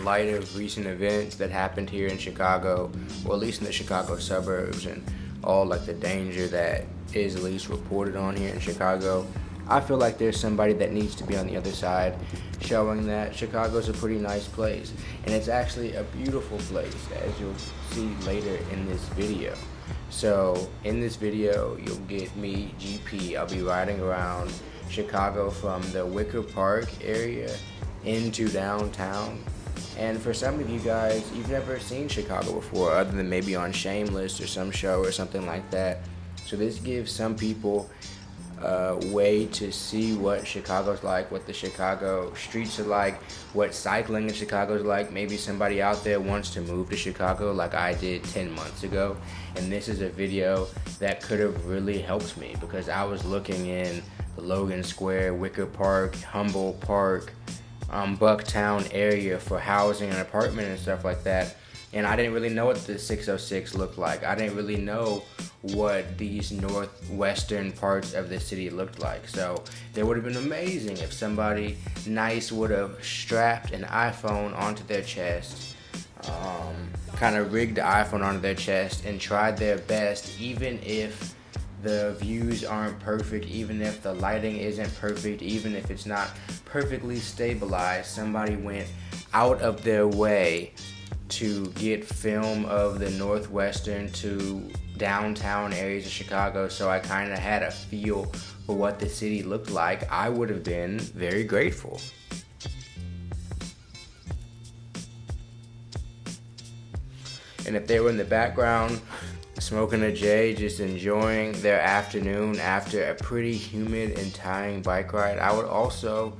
in light of recent events that happened here in Chicago, or at least in the Chicago suburbs, and all like the danger that is at least reported on here in Chicago, I feel like there's somebody that needs to be on the other side, showing that Chicago's a pretty nice place, and it's actually a beautiful place, as you'll see later in this video. So in this video, you'll get me, GP. I'll be riding around Chicago from the Wicker Park area into downtown. And for some of you guys, you've never seen Chicago before, other than maybe on Shameless or some show or something like that. So this gives some people a way to see what Chicago's like, what the Chicago streets are like, what cycling in Chicago's like. Maybe somebody out there wants to move to Chicago like I did 10 months ago, and this is a video that could have really helped me, because I was looking in the Logan Square, Wicker Park, Humboldt Park, Bucktown area for housing and apartment and stuff like that, and I didn't really know what the 606 looked like. I didn't really know what these northwestern parts of the city looked like. So it would have been amazing if somebody nice would have strapped an iPhone onto their chest, kind of rigged the iPhone onto their chest and tried their best, even if the views aren't perfect, even if the lighting isn't perfect, even if it's not perfectly stabilized. Somebody went out of their way to get film of the northwestern to downtown areas of Chicago, so I kind of had a feel for what the city looked like. I would have been very grateful. And if they were in the background smoking a J, just enjoying their afternoon after a pretty humid and tiring bike ride, I would also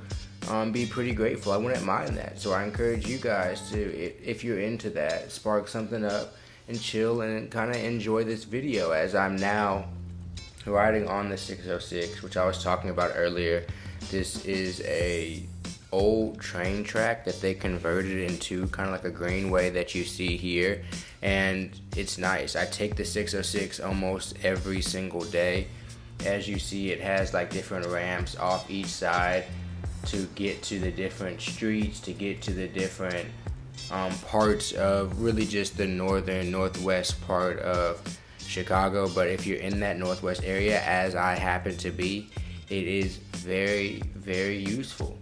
be pretty grateful. I wouldn't mind that. So I encourage you guys to, if you're into that, spark something up and chill and kind of enjoy this video as I'm now riding on the 606, which I was talking about earlier. This is a old train track that they converted into kind of like a greenway that you see here, and it's nice. I take the 606 almost every single day. As you see, it has like different ramps off each side to get to the different streets, to get to the different parts of really just the northwest part of Chicago. But if you're in that northwest area, as I happen to be, it is very, very useful.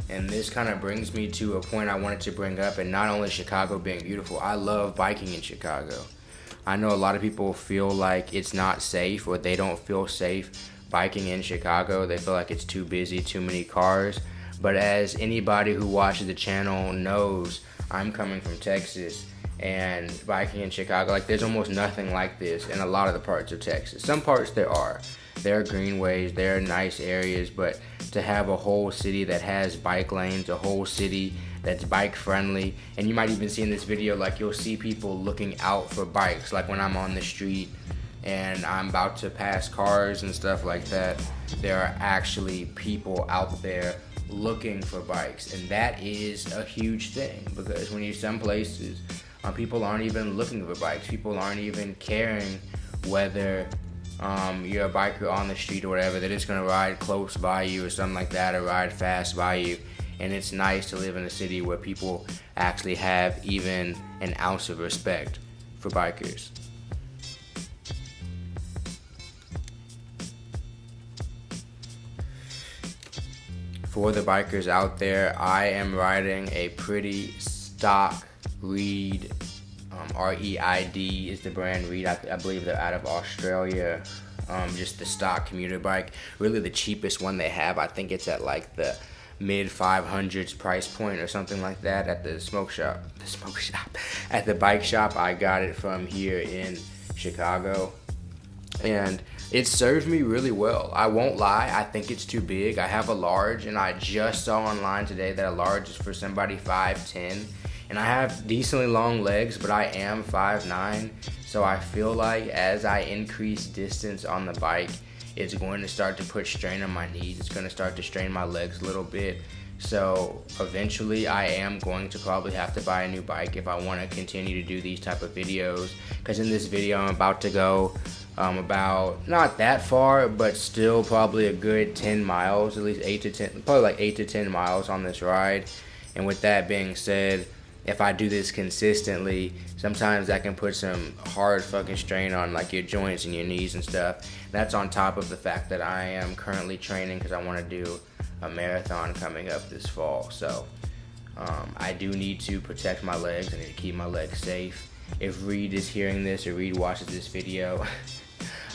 And this kind of brings me to a point I wanted to bring up, and not only Chicago being beautiful, I love biking in Chicago. I know a lot of people feel like it's not safe, or they don't feel safe biking in Chicago. They feel like it's too busy, too many cars. But as anybody who watches the channel knows, I'm coming from Texas, and biking in Chicago, like, there's almost nothing like this in a lot of the parts of Texas. Some parts there are greenways, there are nice areas, but to have a whole city that has bike lanes, a whole city that's bike friendly, and you might even see in this video, like, you'll see people looking out for bikes, like when I'm on the street and I'm about to pass cars and stuff like that, there are actually people out there looking for bikes, and that is a huge thing, because when you're some places, people aren't even looking for bikes. People aren't even caring whether you're a biker on the street or whatever. They're just gonna ride close by you or something like that, or ride fast by you. And it's nice to live in a city where people actually have even an ounce of respect for bikers. For the bikers out there, I am riding a pretty stock Reed, R-E-I-D is the brand, Reed. I believe they're out of Australia. Just the stock commuter bike, really the cheapest one they have. I think it's at like the mid 500s price point or something like that at the at the bike shop I got it from here in Chicago, and it serves me really well. I won't lie, I think it's too big. I have a large, and I just saw online today that a large is for somebody 5'10", and I have decently long legs, but I am 5'9", so I feel like as I increase distance on the bike, it's going to start to put strain on my knees. It's going to start to strain my legs a little bit. So eventually I am going to probably have to buy a new bike if I want to continue to do these type of videos, because in this video I'm about to go about not that far, but still probably a good 10 miles, at least 8 to 10, probably like 8 to 10 miles on this ride. And with that being said, if I do this consistently, sometimes that can put some hard fucking strain on like your joints and your knees and stuff. That's on top of the fact that I am currently training because I want to do a marathon coming up this fall. So I do need to protect my legs. I need to keep my legs safe. If Reed is hearing this or Reed watches this video,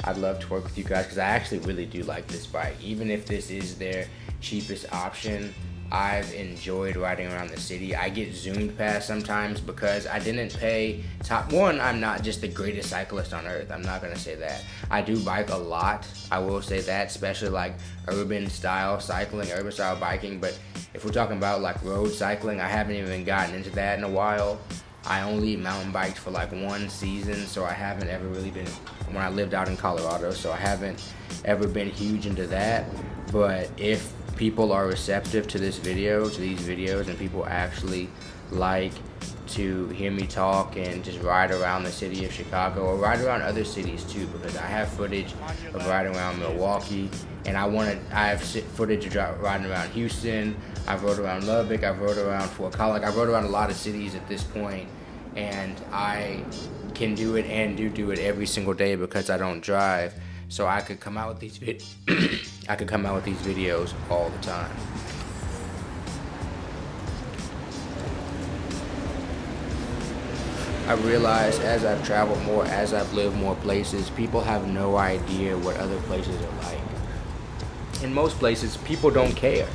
I'd love to work with you guys because I actually really do like this bike. Even if this is their cheapest option, I've enjoyed riding around the city. I get zoomed past sometimes because I didn't pay top one. I'm not just the greatest cyclist on earth. I'm not gonna say that. I do bike a lot. I will say that, especially like urban style cycling, urban style biking. But if we're talking about like road cycling, I haven't even gotten into that in a while. I only mountain biked for like one season, so I haven't ever really been, when I lived out in Colorado, so I haven't ever been huge into that. But if people are receptive to this video, to these videos, and people actually like to hear me talk and just ride around the city of Chicago or ride around other cities too, because I have footage of riding around Milwaukee, and I have footage of riding around Houston. I've rode around Lubbock. I've rode around Fort Collins. I've rode around a lot of cities at this point, and I can do it and do it every single day because I don't drive. So I could come out with these videos all the time. I realize as I've traveled more, as I've lived more places, people have no idea what other places are like. In most places, people don't care.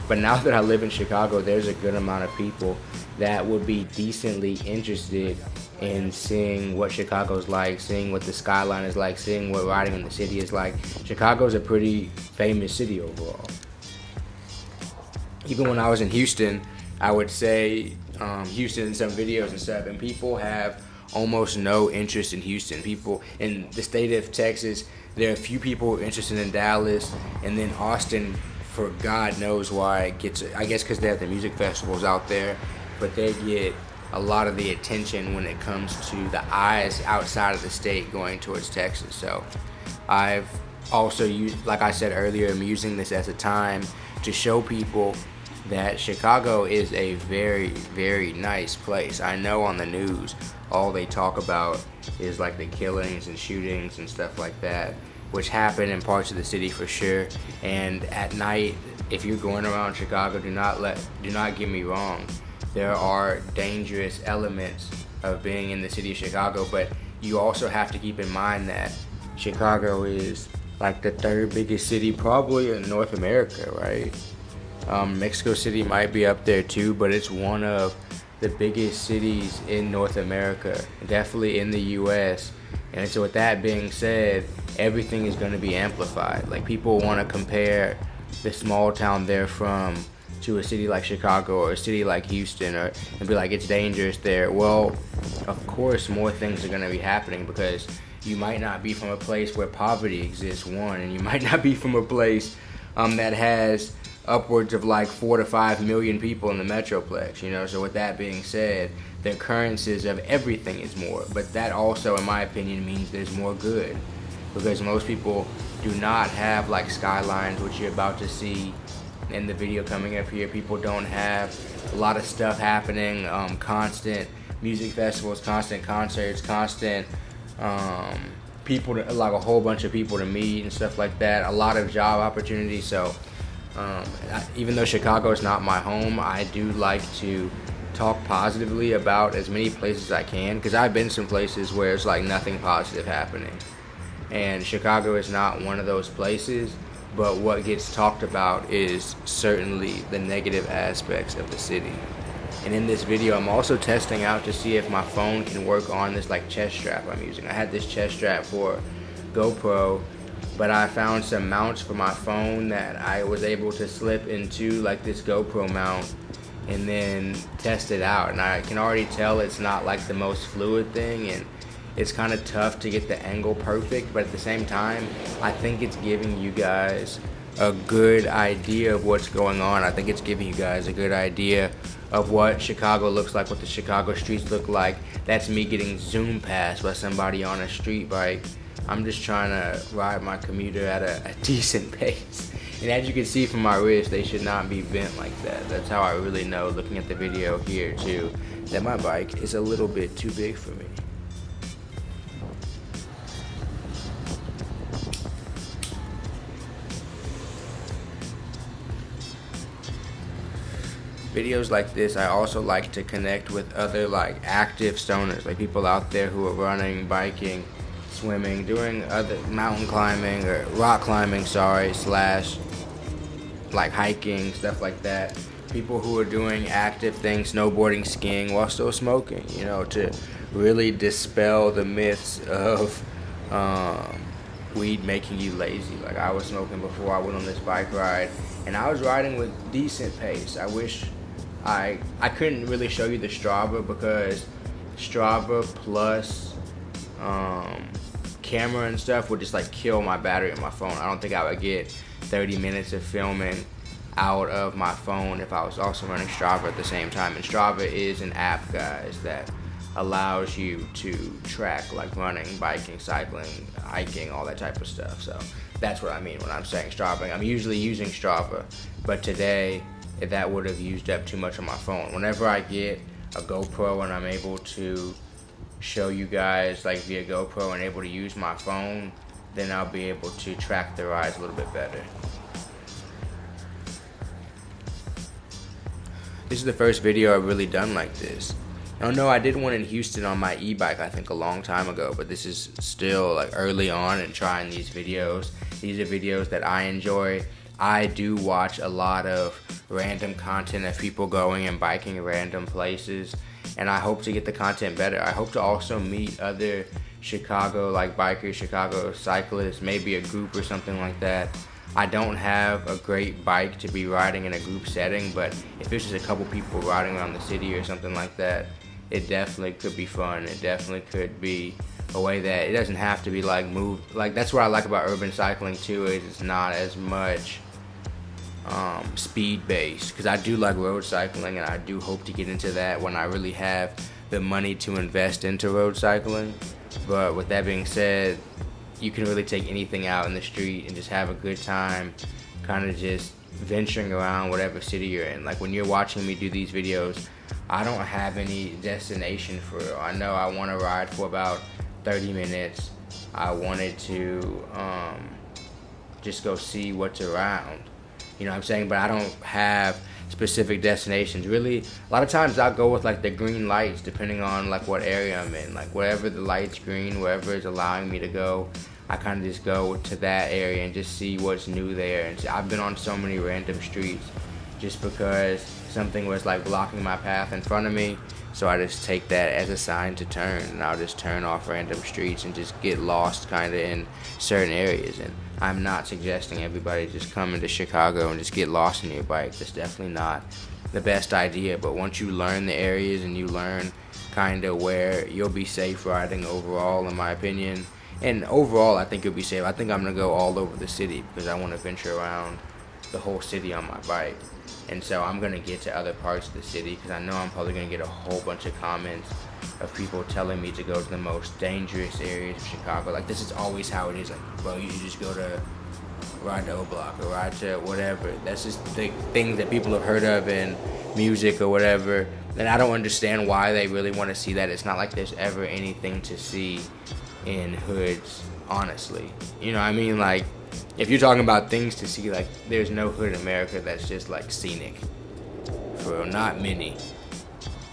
But now that I live in Chicago, there's a good amount of people that would be decently interested in seeing what Chicago's like, seeing what the skyline is like, seeing what riding in the city is like. Chicago's a pretty famous city overall. Even when I was in Houston, I would say Houston in some videos and stuff, and people have almost no interest in Houston. People in the state of Texas, there are a few people interested in Dallas, and then Austin, for God knows why, gets, I guess because they have the music festivals out there, but they get a lot of the attention when it comes to the eyes outside of the state going towards Texas. So I've also used, like I said earlier, I'm using this as a time to show people that Chicago is a very, very nice place. I know on the news, all they talk about is like the killings and shootings and stuff like that, which happen in parts of the city for sure. And at night, if you're going around Chicago, do not get me wrong, there are dangerous elements of being in the city of Chicago, but you also have to keep in mind that Chicago is like the third biggest city probably in North America, right? Mexico City might be up there too, but it's one of the biggest cities in North America, definitely in the US. And so with that being said, everything is going to be amplified. Like, people want to compare the small town they're from to a city like Chicago or a city like Houston, and be like, it's dangerous there. Well, of course more things are going to be happening, because you might not be from a place where poverty exists, one, and you might not be from a place that has upwards of like 4 to 5 million people in the Metroplex, you know. So with that being said, the occurrences of everything is more, but that also, in my opinion, means there's more good, because most people do not have like skylines, which you're about to see in the video coming up here. People don't have a lot of stuff happening, constant music festivals, constant concerts, constant people to, like a whole bunch of people to meet and stuff like that, a lot of job opportunities. So even though Chicago is not my home, I do like to talk positively about as many places as I can, because I've been some places where it's like nothing positive happening, and Chicago is not one of those places. But what gets talked about is certainly the negative aspects of the city. And in this video, I'm also testing out to see if my phone can work on this like chest strap I'm using. I had this chest strap for GoPro, but I found some mounts for my phone that I was able to slip into like this GoPro mount and then test it out. And I can already tell it's not like the most fluid thing, and it's kind of tough to get the angle perfect, but at the same time, I think it's giving you guys a good idea of what's going on. I think it's giving you guys a good idea of what Chicago looks like, what the Chicago streets look like. That's me getting zoomed past by somebody on a street bike. I'm just trying to ride my commuter at a decent pace And as you can see from my wrist, they should not be bent like that. That's how I really know, looking at the video here too, that my bike is a little bit too big for me. Videos like this, I also like to connect with other like active stoners, like people out there who are running, biking, swimming, doing other mountain climbing or rock climbing, slash like hiking, stuff like that. People who are doing active things, snowboarding, skiing, while still smoking, you know, to really dispel the myths of weed making you lazy. Like, I was smoking before I went on this bike ride, and I was riding with decent pace. I wish I couldn't really show you the Strava, because Strava plus camera and stuff would just like kill my battery on my phone. I don't think I would get 30 minutes of filming out of my phone if I was also running Strava at the same time. And Strava is an app, guys, that allows you to track like running, biking, cycling, hiking, all that type of stuff. So that's what I mean when I'm saying Strava. I'm usually using Strava, but today that would have used up too much on my phone. Whenever I get a GoPro and I'm able to show you guys like via GoPro and able to use my phone, then I'll be able to track the rides a little bit better. This is the first video I've really done like this. Oh no, I did one in Houston on my e-bike, I think a long time ago, but this is still like early on in trying these videos. These are videos that I enjoy. I do watch a lot of random content of people going and biking random places, and I hope to get the content better. I hope to also meet other Chicago like bikers, Chicago cyclists, maybe a group or something like that. I don't have a great bike to be riding in a group setting, but if it's just a couple people riding around the city or something like that, it definitely could be fun. It definitely could be a way that it doesn't have to be like that's what I like about urban cycling too, is it's not as much speed based, because I do like road cycling, and I do hope to get into that when I really have the money to invest into road cycling. But with that being said, you can really take anything out in the street and just have a good time, kind of just venturing around whatever city you're in. Like when you're watching me do these videos, I don't have any destination for it. I know I want to ride for about 30 minutes. I wanted to just go see what's around. You know what I'm saying? But I don't have specific destinations. Really, a lot of times I'll go with like the green lights, depending on like what area I'm in. Like wherever the light's green, wherever is allowing me to go, I kind of just go to that area and just see what's new there. And I've been on so many random streets just because something was like blocking my path in front of me. So I just take that as a sign to turn, and I'll just turn off random streets and just get lost kind of in certain areas. And I'm not suggesting everybody just come into Chicago and just get lost in your bike. That's definitely not the best idea. But once you learn the areas and you learn kind of where you'll be safe riding overall, in my opinion. And overall, I think you'll be safe. I think I'm going to go all over the city because I want to venture around the whole city on my bike. And so I'm going to get to other parts of the city because I know I'm probably going to get a whole bunch of comments of people telling me to go to the most dangerous areas of Chicago. Like, this is always how it is. Like, bro, you should just go to ride to O-Block or ride to whatever. That's just the things that people have heard of in music or whatever. And I don't understand why they really want to see that. It's not like there's ever anything to see in hoods, honestly. You know what I mean? Like, if you're talking about things to see, like, there's no hood in America that's just, like, scenic. For real, not many.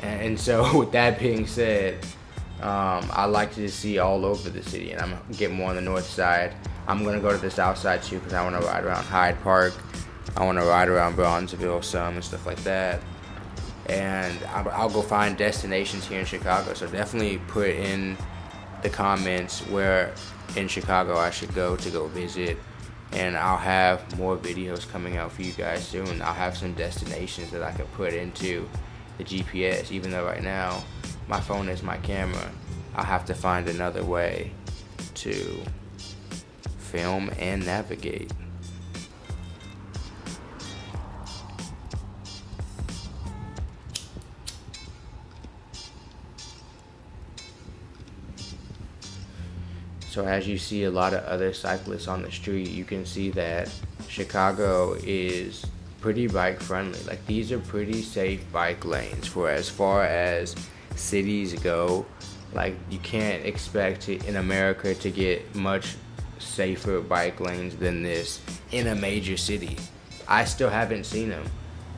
And so, with that being said, I like to just see all over the city, and I'm going to get more on the north side. I'm going to go to the south side, too, because I want to ride around Hyde Park. I want to ride around Bronzeville some and stuff like that. And I'll go find destinations here in Chicago. So definitely put in the comments where in Chicago I should go to go visit. And I'll have more videos coming out for you guys soon. I'll have some destinations that I can put into the GPS, even though right now my phone is my camera. I'll have to find another way to film and navigate. So as you see a lot of other cyclists on the street, you can see that Chicago is pretty bike friendly. Like, these are pretty safe bike lanes for as far as cities go. Like, you can't expect in America to get much safer bike lanes than this in a major city. I still haven't seen them.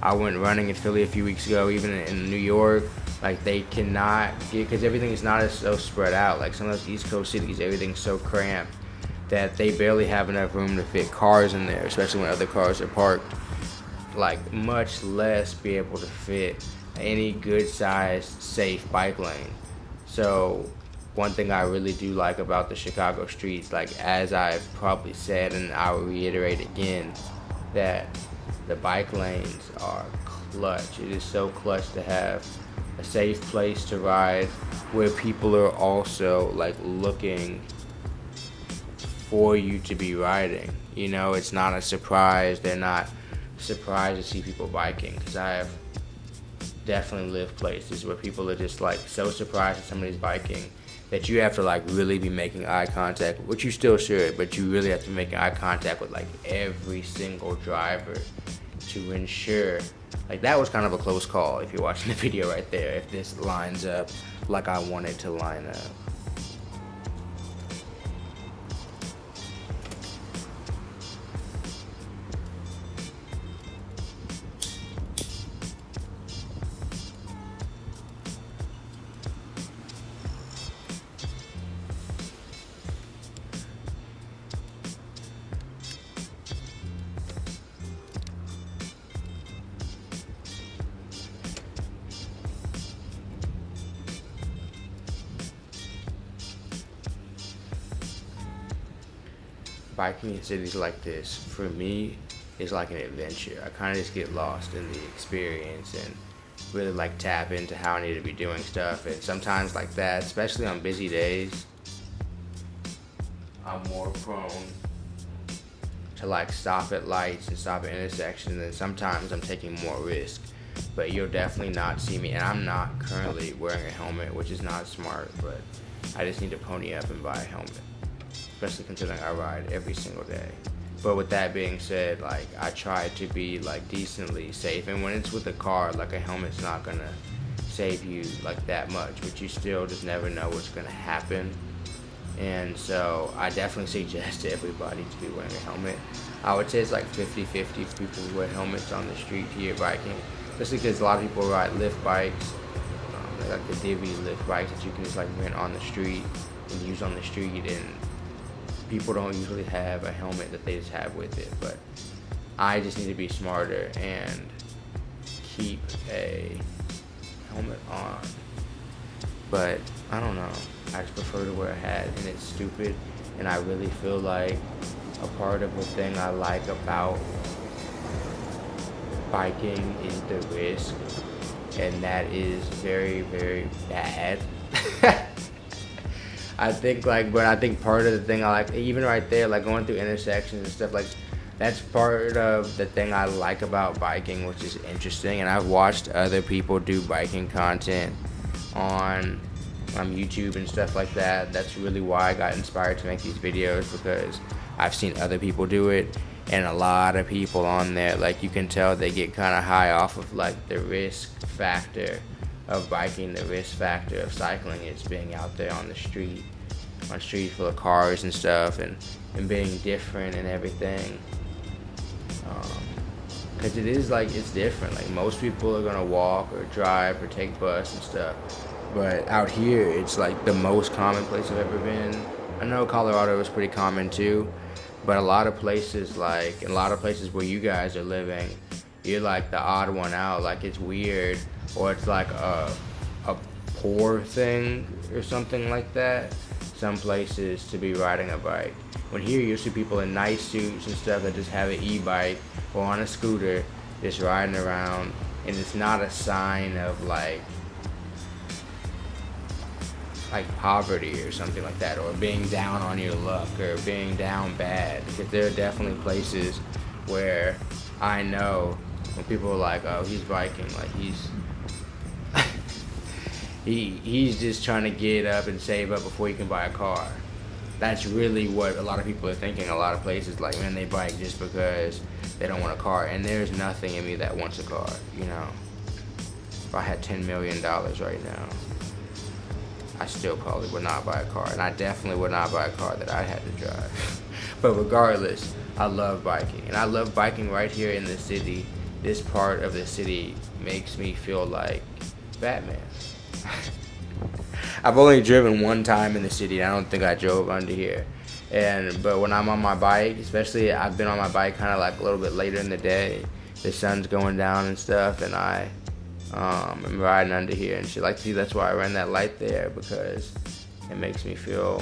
I went running in Philly a few weeks ago, even in New York. Like, they cannot get, because everything is not as so spread out. Like, some of those East Coast cities, everything's so cramped that they barely have enough room to fit cars in there, especially when other cars are parked. Like, much less be able to fit any good sized safe bike lane. So one thing I really do like about the Chicago streets, like, as I've probably said and I'll reiterate again, that the bike lanes are clutch. It is so clutch to have a safe place to ride where people are also like looking for you to be riding. You know, it's not a surprise. They're not surprised to see people biking, because I have definitely lived places where people are just like so surprised that somebody's biking that you have to like really be making eye contact, which you still should, but you really have to be making eye contact with like every single driver to ensure. Like, that was kind of a close call if you're watching the video right there, if this lines up like I want it to line up. Biking in cities like this, for me, is like an adventure. I kind of just get lost in the experience and really like tap into how I need to be doing stuff. And sometimes like that, especially on busy days, I'm more prone to like stop at lights and stop at intersections, and sometimes I'm taking more risk. But you'll definitely not see me, and I'm not currently wearing a helmet, which is not smart, but I just need to pony up and buy a helmet, especially considering I ride every single day. But with that being said, like, I try to be like decently safe, and when it's with a car, like, a helmet's not gonna save you like that much, but you still just never know what's gonna happen. And so I definitely suggest to everybody to be wearing a helmet. I would say it's like 50-50 for people who wear helmets on the street here biking, especially because a lot of people ride lift bikes, like the Divvy lift bikes that you can just like rent on the street and use on the street, and people don't usually have a helmet that they just have with it. But I just need to be smarter and keep a helmet on. But I don't know, I just prefer to wear a hat, and it's stupid, and I really feel like a part of the thing I like about biking is the risk, and that is very, very bad. I think like, but I think part of the thing I like, even right there, like going through intersections and stuff, like, that's part of the thing I like about biking, which is interesting. And I've watched other people do biking content on YouTube and stuff like that. That's really why I got inspired to make these videos, because I've seen other people do it, and a lot of people on there, like, you can tell they get kind of high off of like the risk factor of biking, the risk factor of cycling. It's being out there on the street full of cars and stuff, and being different and everything. Because it is like, it's different. Like, most people are gonna walk or drive or take bus and stuff, but out here it's like the most common place I've ever been. I know Colorado is pretty common too, but a lot of places, like in a lot of places where you guys are living, you're like the odd one out. Like, it's weird, or it's like a poor thing or something like that, some places, to be riding a bike. When here you see people in nice suits and stuff that just have an e-bike or on a scooter just riding around, and it's not a sign of like poverty or something like that, or being down on your luck or being down bad. Because there are definitely places where I know when people are like, oh, he's biking, like he's just trying to get up and save up before he can buy a car. That's really what a lot of people are thinking. A lot of places, like, man, they bike just because they don't want a car. And there's nothing in me that wants a car, you know. If I had $10 million right now, I still probably would not buy a car. And I definitely would not buy a car that I had to drive. But regardless, I love biking. And I love biking right here in the city. This part of the city makes me feel like Batman. I've only driven one time in the city. I don't think I drove under here. But when I'm on my bike, especially I've been on my bike kind of like a little bit later in the day, the sun's going down and stuff, and I am riding under here and shit. Like, see, that's why I ran that light there, because it makes me feel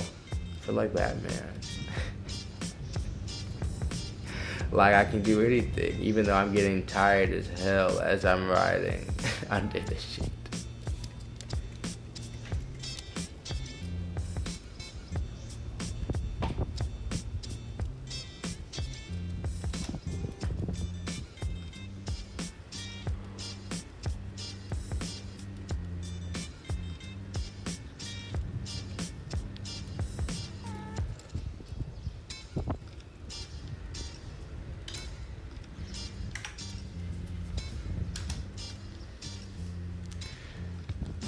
like Batman. Like I can do anything, even though I'm getting tired as hell as I'm riding under the shit.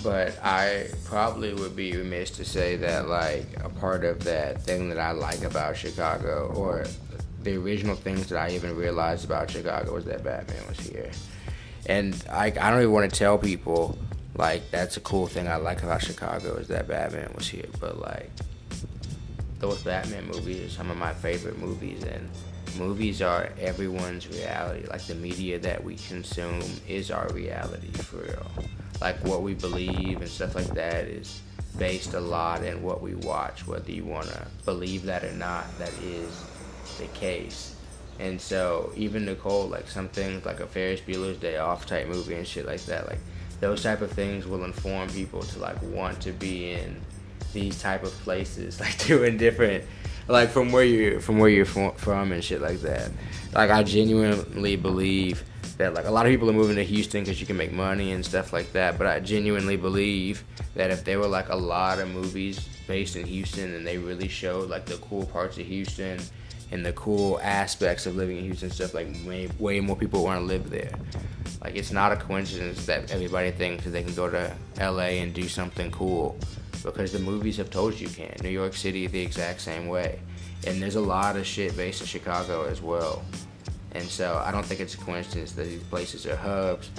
But I probably would be remiss to say that, like, a part of that thing that I like about Chicago, or the original things that I even realized about Chicago, was that Batman was here. And I don't even want to tell people, like, that's a cool thing I like about Chicago, is that Batman was here. But, like, those Batman movies are some of my favorite movies, and movies are everyone's reality. Like, the media that we consume is our reality, for real. Like, what we believe and stuff like that is based a lot in what we watch, whether you want to believe that or not. That is the case. And so even Nicole, like, some things like a Ferris Bueller's Day Off type movie and shit like that, like, those type of things will inform people to, like, want to be in these type of places, like, doing different, like, from where you're from and shit like that. Like, I genuinely believe that, like, a lot of people are moving to Houston because you can make money and stuff like that, but I genuinely believe that if there were, like, a lot of movies based in Houston and they really showed, like, the cool parts of Houston and the cool aspects of living in Houston and stuff, like, way more people want to live there. Like, it's not a coincidence that everybody thinks that they can go to LA and do something cool, because the movies have told you can. New York City the exact same way. And there's a lot of shit based in Chicago as well. And so I don't think it's a coincidence that these places are hubs,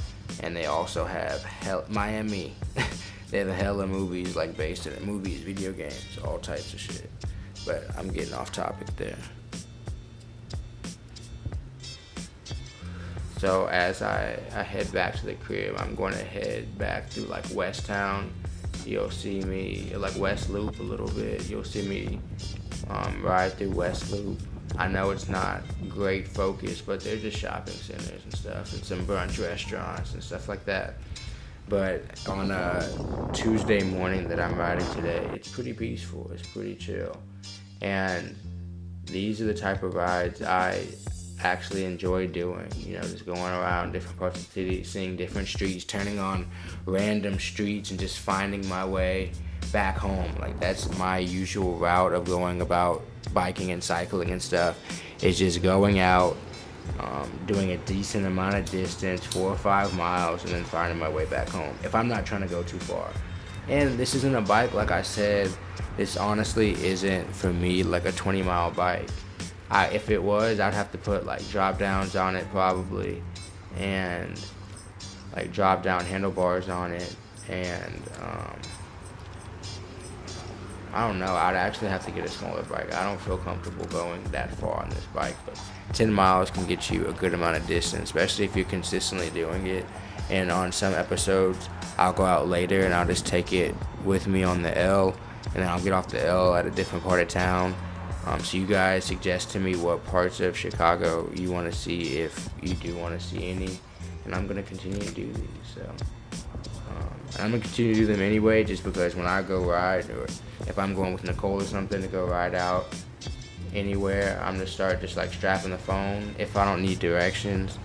and they also have Miami. They have a hella movies, like, based in it. Movies, video games, all types of shit. But I'm getting off topic there. So as I head back to the crib, I'm going to head back through, like, West Town. You'll see me, like, West Loop a little bit. You'll see me ride through West Loop. I know it's not great focus, but they're just shopping centers and stuff, and some brunch restaurants and stuff like that. But on a Tuesday morning that I'm riding today, it's pretty peaceful. It's pretty chill. And these are the type of rides I actually enjoy doing. You know, just going around different parts of the city, seeing different streets, turning on random streets and just finding my way back home. Like, that's my usual route of going about biking and cycling and stuff, is just going out, doing a decent amount of distance, 4 or 5 miles, and then finding my way back home if I'm not trying to go too far. And this isn't a bike, like I said, this honestly isn't for me like a 20-mile bike. If it was, I'd have to put, like, drop downs on it probably, and, like, drop down handlebars on it, and I don't know, I'd actually have to get a smaller bike. I don't feel comfortable going that far on this bike, but 10 miles can get you a good amount of distance, especially if you're consistently doing it. And on some episodes, I'll go out later and I'll just take it with me on the L, and then I'll get off the L at a different part of town. So you guys suggest to me what parts of Chicago you want to see, if you do want to see any, and I'm going to continue to do these. So and I'm going to continue to do them anyway, just because when I go ride, or if I'm going with Nicole or something to go ride out anywhere, I'm going to start just, like, strapping the phone if I don't need directions,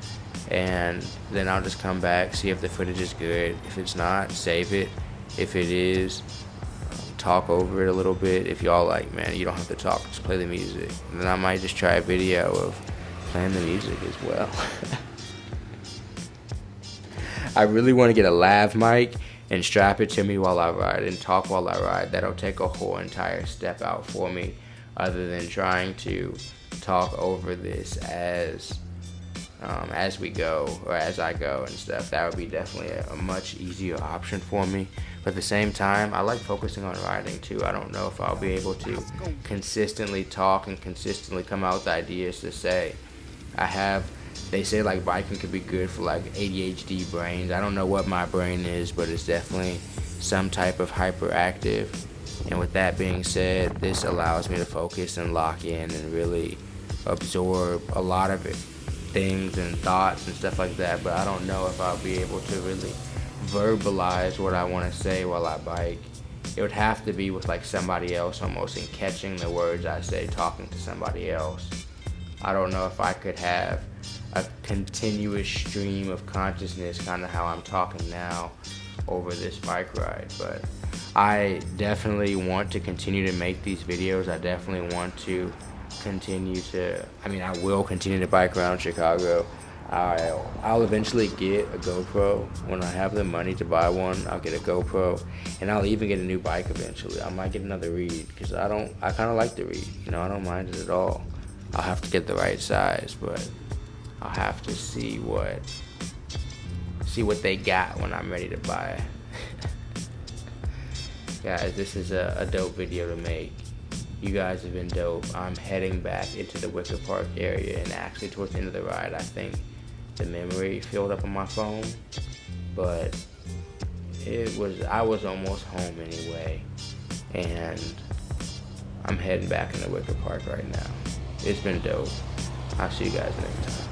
and then I'll just come back, see if the footage is good. If it's not, save it. If it is, talk over it a little bit. If y'all like, man, you don't have to talk, just play the music. And then I might just try a video of playing the music as well. I really want to get a lav mic and strap it to me while I ride and talk while I ride. That'll take a whole entire step out for me, other than trying to talk over this as we go, or as I go and stuff. That would be definitely a much easier option for me. But at the same time, I like focusing on riding too. I don't know if I'll be able to consistently talk and consistently come out with ideas to say. They say like biking could be good for like ADHD brains. I don't know what my brain is, but it's definitely some type of hyperactive. And with that being said, this allows me to focus and lock in and really absorb a lot of things and thoughts and stuff like that. But I don't know if I'll be able to really verbalize what I want to say while I bike. It would have to be with like somebody else almost, and catching the words I say talking to somebody else. I don't know if I could have a continuous stream of consciousness, kind of how I'm talking now over this bike ride. But I definitely want to continue to make these videos. I definitely want to I will continue to bike around Chicago. I'll eventually get a GoPro. When I have the money to buy one, I'll get a GoPro, and I'll even get a new bike eventually. I might get another Reed, because I kind of like the Reed. I don't mind it at all. I'll have to get the right size, but I'll have to see what they got when I'm ready to buy it. Guys, this is a dope video to make. You guys have been dope. I'm heading back into the Wicker Park area, and actually towards the end of the ride, I think the memory filled up on my phone, but I was almost home anyway, and I'm heading back into Wicker Park right now. It's been dope. I'll see you guys next time.